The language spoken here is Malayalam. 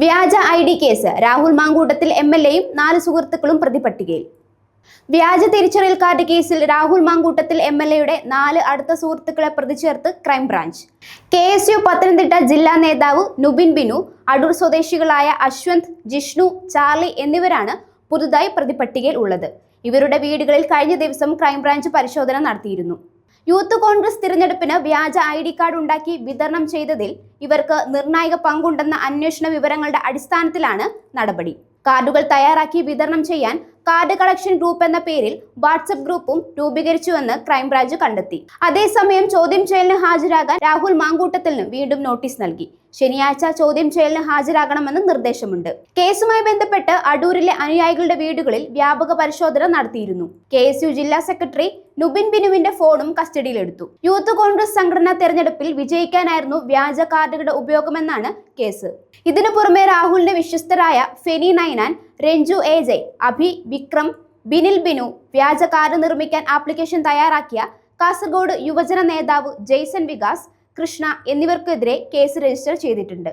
വ്യാജ ID കേസ് രാഹുൽ മാങ്കൂട്ടത്തിൽ MLAയും 4 സുഹൃത്തുക്കളും പ്രതിപട്ടികയിൽ. വ്യാജ തിരിച്ചറിയൽ കാർഡ് കേസിൽ രാഹുൽ മാങ്കൂട്ടത്തിൽ MLAയുടെ 4 അടുത്ത സുഹൃത്തുക്കളെ പ്രതി ചേർത്ത് ക്രൈംബ്രാഞ്ച്. KSU പത്തനംതിട്ട ജില്ലാ നേതാവ് നുബിൻ ബിനു, അടൂർ സ്വദേശികളായ അശ്വന്ത്, ജിഷ്ണു, ചാർലി എന്നിവരാണ് പുതുതായി പ്രതിപട്ടികയിൽ ഉള്ളത്. ഇവരുടെ വീടുകളിൽ കഴിഞ്ഞ ദിവസം ക്രൈംബ്രാഞ്ച് പരിശോധന നടത്തിയിരുന്നു. യൂത്ത് കോൺഗ്രസ് തിരഞ്ഞെടുപ്പിന് വ്യാജ ID കാർഡ് ഉണ്ടാക്കി വിതരണം ചെയ്തതിൽ ഇവർക്ക് നിർണായക പങ്കുണ്ടെന്ന അന്വേഷണ വിവരങ്ങളുടെ അടിസ്ഥാനത്തിലാണ് നടപടി. കാർഡുകൾ തയ്യാറാക്കി വിതരണം ചെയ്യാൻ കാർഡ് കളക്ഷൻ ഗ്രൂപ്പ് എന്ന പേരിൽ വാട്സ്ആപ്പ് ഗ്രൂപ്പും രൂപീകരിച്ചുവെന്ന് ക്രൈംബ്രാഞ്ച് കണ്ടെത്തി. അതേസമയം ചോദ്യം ചെയ്യലിന് ഹാജരാകാൻ രാഹുൽ മാങ്കൂട്ടത്തിന് വീണ്ടും നോട്ടീസ് നൽകി. ശനിയാഴ്ച ചോദ്യം ചെയ്യലിന് ഹാജരാകണമെന്ന് നിർദ്ദേശമുണ്ട്. കേസുമായി ബന്ധപ്പെട്ട് അടൂരിലെ അനുയായികളുടെ വീടുകളിൽ വ്യാപക പരിശോധന നടത്തിയിരുന്നു. KSU ജില്ലാ സെക്രട്ടറി നുബിൻ ബിനുവിന്റെ ഫോണും കസ്റ്റഡിയിലെടുത്തു. യൂത്ത് കോൺഗ്രസ് സംഘടനാ തെരഞ്ഞെടുപ്പിൽ വിജയിക്കാനായിരുന്നു വ്യാജ കാർഡുകളുടെ ഉപയോഗമെന്നാണ് കേസ്. ഇതിനു പുറമെ രാഹുലിന്റെ വിശ്വസ്തരായ ഫെനി നൈനാൻ, രഞ്ജു AJ, അഭി, വിക്രം, ബിനിൽ ബിനു, വ്യാജ കാർഡ് നിർമ്മിക്കാൻ ആപ്ലിക്കേഷൻ തയ്യാറാക്കിയ കാസർഗോഡ് യുവജന നേതാവ് ജെയ്സൺ വികാസ്, കൃഷ്ണ എന്നിവർക്കെതിരെ കേസ് രജിസ്റ്റർ ചെയ്തിട്ടുണ്ട്.